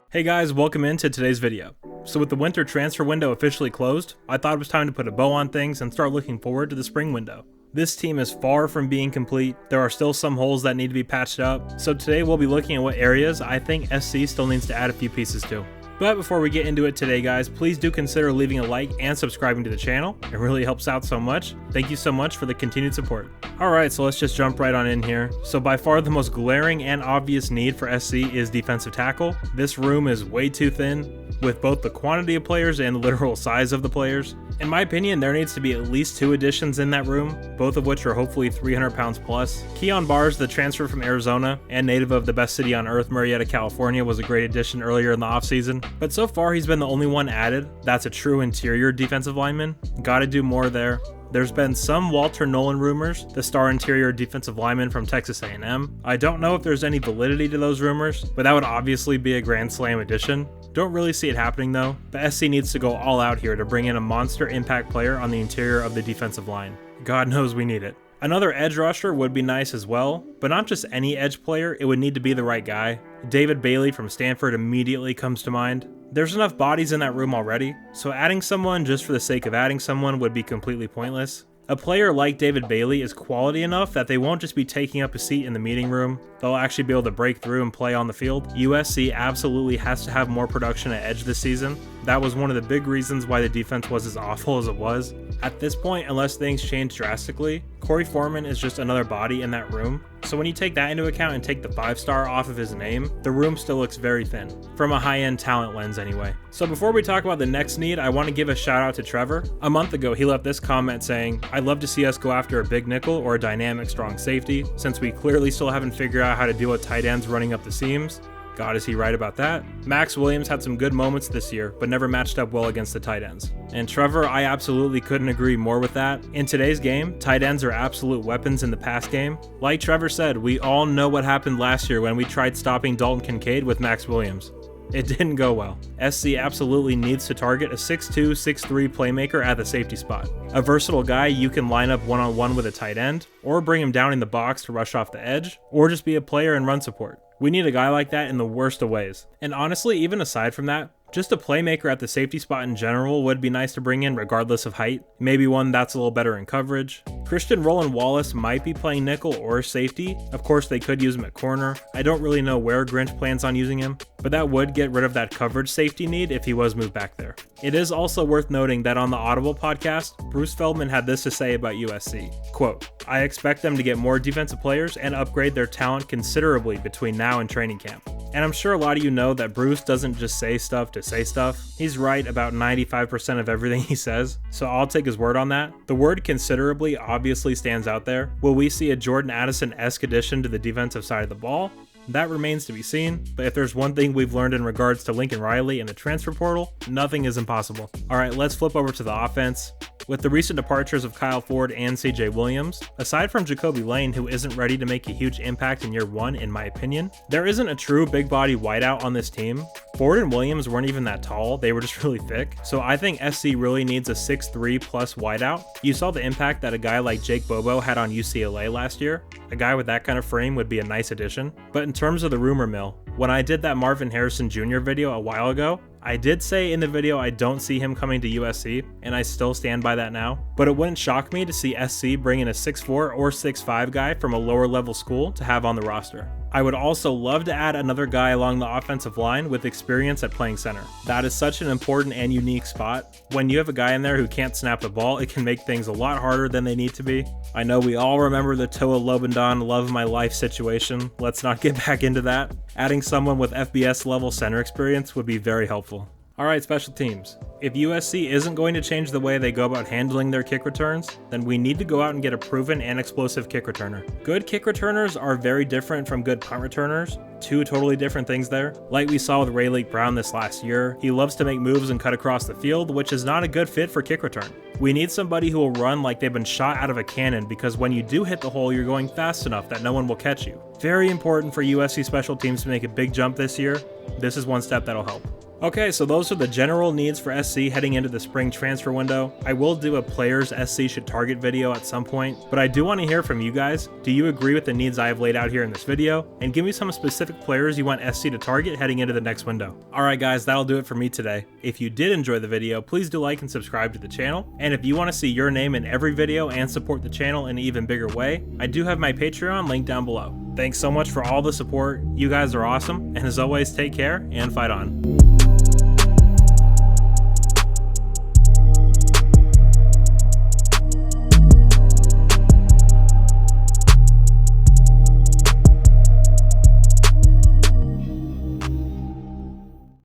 Hey guys, welcome into today's video. So with the winter transfer window officially closed, I thought it was time to put a bow on things and start looking forward to the spring window. This team is far from being complete. There are still some holes that need to be patched up. So today we'll be looking at what areas I think SC still needs to add a few pieces to. But before we get into it today guys, please do consider leaving a like and subscribing to the channel. It really helps out so much. Thank you so much for the continued support. Alright, so let's just jump right on in here. So by far the most glaring and obvious need for SC is defensive tackle. This room is way too thin, with both the quantity of players and the literal size of the players. In my opinion, there needs to be at least 2 additions in that room, both of which are hopefully 300 pounds plus. Keon Barrs, the transfer from Arizona and native of the best city on earth, Marietta, California, was a great addition earlier in the offseason, but so far he's been the only one added that's a true interior defensive lineman. Gotta do more there. There's been some Walter Nolan rumors, the star interior defensive lineman from Texas A&M. I don't know if there's any validity to those rumors, but that would obviously be a grand slam addition. Don't really see it happening though, but SC needs to go all out here to bring in a monster impact player on the interior of the defensive line. God knows we need it. Another edge rusher would be nice as well, but not just any edge player, it would need to be the right guy. David Bailey from Stanford immediately comes to mind. There's enough bodies in that room already, so adding someone just for the sake of adding someone would be completely pointless. A player like David Bailey is quality enough that they won't just be taking up a seat in the meeting room, they'll actually be able to break through and play on the field. USC absolutely has to have more production at edge this season. That was one of the big reasons why the defense was as awful as it was. At this point, unless things change drastically, Corey Foreman is just another body in that room. So when you take that into account and take the 5-star off of his name, the room still looks very thin, from a high-end talent lens anyway. So before we talk about the next need, I want to give a shout out to Trevor. A month ago, he left this comment saying, "I'd love to see us go after a big nickel or a dynamic strong safety, since we clearly still haven't figured out how to deal with tight ends running up the seams." God, is he right about that? Max Williams had some good moments this year, but never matched up well against the tight ends. And Trevor, I absolutely couldn't agree more with that. In today's game, tight ends are absolute weapons in the pass game. Like Trevor said, we all know what happened last year when we tried stopping Dalton Kincaid with Max Williams. It didn't go well. SC absolutely needs to target a 6'2", 6'3" playmaker at the safety spot. A versatile guy you can line up one-on-one with a tight end, or bring him down in the box to rush off the edge, or just be a player and run support. We need a guy like that in the worst of ways. And honestly, even aside from that, just a playmaker at the safety spot in general would be nice to bring in regardless of height. Maybe one that's a little better in coverage. Christian Roland Wallace might be playing nickel or safety. Of course, they could use him at corner. I don't really know where Grinch plans on using him, but that would get rid of that coverage safety need if he was moved back there. It is also worth noting that on the Audible podcast, Bruce Feldman had this to say about USC. Quote, "I expect them to get more defensive players and upgrade their talent considerably between now and training camp." And I'm sure a lot of you know that Bruce doesn't just say stuff to say stuff. He's right about 95% of everything he says, so I'll take his word on that. The word considerably obviously stands out there. Will we see a Jordan Addison-esque addition to the defensive side of the ball? That remains to be seen, but if there's one thing we've learned in regards to Lincoln Riley and the transfer portal, nothing is impossible. Alright, let's flip over to the offense. With the recent departures of Kyle Ford and CJ Williams, aside from Jacoby Lane, who isn't ready to make a huge impact in year 1 in my opinion, there isn't a true big body wideout on this team. Ford and Williams weren't even that tall, they were just really thick, so I think SC really needs a 6'3" plus wideout. You saw the impact that a guy like Jake Bobo had on UCLA last year. A guy with that kind of frame would be a nice addition. But in terms of the rumor mill, when I did that Marvin Harrison Jr. video a while ago, I did say in the video I don't see him coming to USC, and I still stand by that now. But it wouldn't shock me to see SC bring in a 6'4" or 6'5" guy from a lower level school to have on the roster. I would also love to add another guy along the offensive line with experience at playing center. That is such an important and unique spot. When you have a guy in there who can't snap the ball, it can make things a lot harder than they need to be. I know we all remember the Toa Lobendon love of my life situation. Let's not get back into that. Adding someone with FBS level center experience would be very helpful. Alright, special teams. If USC isn't going to change the way they go about handling their kick returns, then we need to go out and get a proven and explosive kick returner. Good kick returners are very different from good punt returners. 2 totally different things there. Like we saw with Rayleigh Brown this last year, he loves to make moves and cut across the field, which is not a good fit for kick return. We need somebody who will run like they've been shot out of a cannon, because when you do hit the hole, you're going fast enough that no one will catch you. Very important for USC special teams to make a big jump this year. This is one step that'll help. Okay, so those are the general needs for SC heading into the spring transfer window. I will do a players SC should target video at some point, but I do want to hear from you guys. Do you agree with the needs I have laid out here in this video? And give me some specific players you want SC to target heading into the next window. Alright guys, that'll do it for me today. If you did enjoy the video, please do like and subscribe to the channel. And if you want to see your name in every video and support the channel in an even bigger way, I do have my Patreon linked down below. Thanks so much for all the support. You guys are awesome, and as always, take care and fight on.